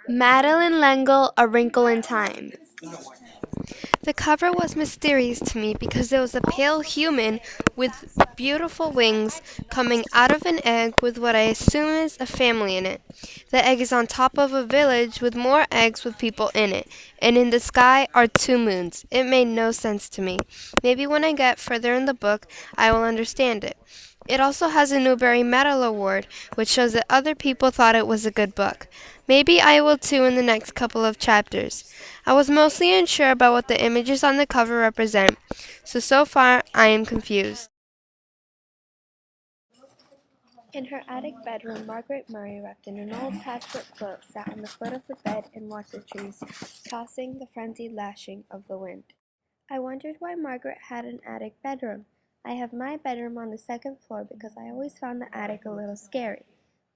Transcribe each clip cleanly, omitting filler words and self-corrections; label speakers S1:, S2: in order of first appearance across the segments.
S1: Madeline L'Engle, A Wrinkle in Time. The cover was mysterious to me because it was a pale human with beautiful wings coming out of an egg with what I assume is a family in it. The egg is on top of a village with more eggs with people in it, and in the sky are two moons. It made no sense to me. Maybe when I get further in the book, I will understand it. It also has a Newbery Medal Award, which shows that other people thought it was a good book. Maybe I will too in the next couple of chapters. I was mostly unsure about what the images on the cover represent, so far I am confused. In her attic bedroom, Margaret Murray, wrapped in an old patchwork quilt, sat on the foot of the bed and watched the trees, tossing the frenzied lashing of the wind. I wondered why Margaret had an attic bedroom. I have my bedroom on the second floor because I always found the attic a little scary.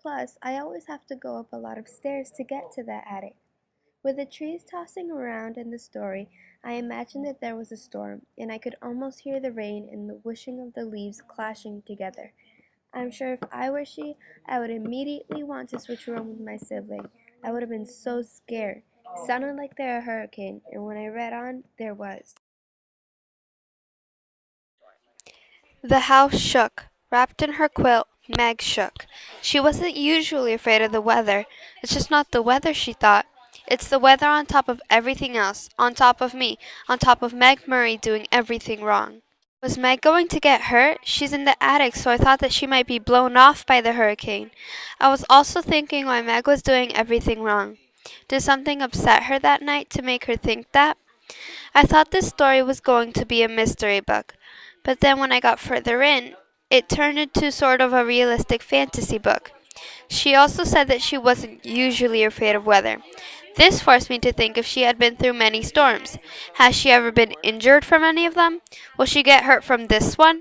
S1: Plus, I always have to go up a lot of stairs to get to that attic. With the trees tossing around in the story, I imagined that there was a storm, and I could almost hear the rain and the whooshing of the leaves clashing together. I'm sure if I were she, I would immediately want to switch rooms with my sibling. I would have been so scared. It sounded like there was a hurricane, and when I read on, there was. The house shook. Wrapped in her quilt, Meg shook. She wasn't usually afraid of the weather. It's just not the weather, she thought. It's the weather on top of everything else, on top of me, on top of Meg Murray doing everything wrong. Was Meg going to get hurt? She's in the attic, so I thought that she might be blown off by the hurricane. I was also thinking why Meg was doing everything wrong. Did something upset her that night to make her think that? I thought this story was going to be a mystery book, but then when I got further in, it turned into sort of a realistic fantasy book. She also said that she wasn't usually afraid of weather. This forced me to think if she had been through many storms. Has she ever been injured from any of them? Will she get hurt from this one?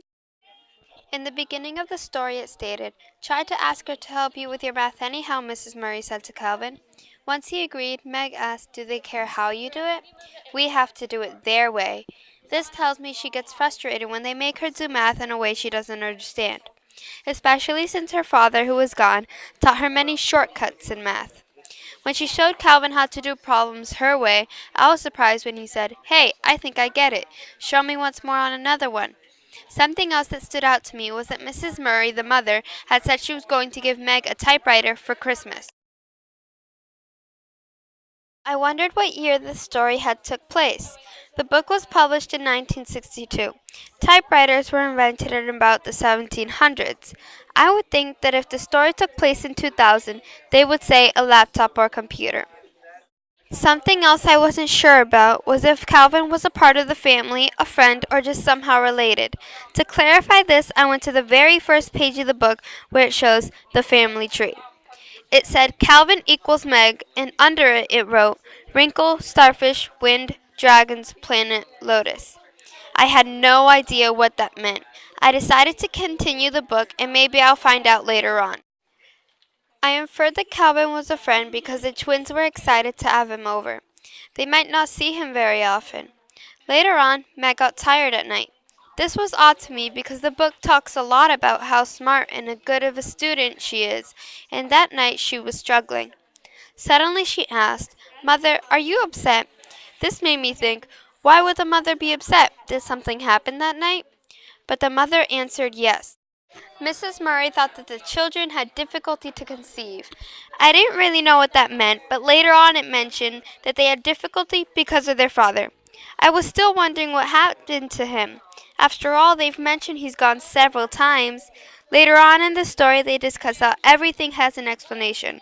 S1: In the beginning of the story it stated, "Try to ask her to help you with your math anyhow," Mrs. Murray said to Calvin. Once he agreed, Meg asked, "Do they care how you do it?" "We have to do it their way." This tells me she gets frustrated when they make her do math in a way she doesn't understand, especially since her father, who was gone, taught her many shortcuts in math. When she showed Calvin how to do problems her way, I was surprised when he said, "Hey, I think I get it. Show me once more on another one." Something else that stood out to me was that Mrs. Murray, the mother, had said she was going to give Meg a typewriter for Christmas. I wondered what year this story had took place. The book was published in 1962. Typewriters were invented in about the 1700s. I would think that if the story took place in 2000, they would say a laptop or computer. Something else I wasn't sure about was if Calvin was a part of the family, a friend, or just somehow related. To clarify this, I went to the very first page of the book where it shows the family tree. It said Calvin equals Meg, and under it it wrote Wrinkle, Starfish, Wind, Dragons, Planet, Lotus. I had no idea what that meant. I decided to continue the book, and maybe I'll find out later on. I inferred that Calvin was a friend because the twins were excited to have him over. They might not see him very often. Later on, Meg got tired at night. This was odd to me because the book talks a lot about how smart and a good of a student she is, and that night she was struggling. Suddenly she asked, "Mother, are you upset?" This made me think, why would the mother be upset? Did something happen that night? But the mother answered yes. Mrs. Murray thought that the children had difficulty to conceive. I didn't really know what that meant, but later on it mentioned that they had difficulty because of their father. I was still wondering what happened to him. After all, they've mentioned he's gone several times. Later on in the story, they discuss how everything has an explanation.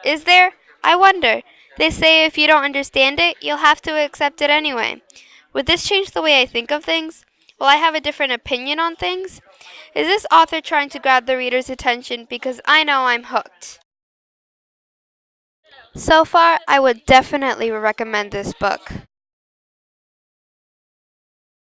S1: Is there? I wonder. They say if you don't understand it, you'll have to accept it anyway. Would this change the way I think of things? Will I have a different opinion on things? Is this author trying to grab the reader's attention because I know I'm hooked? So far, I would definitely recommend this book.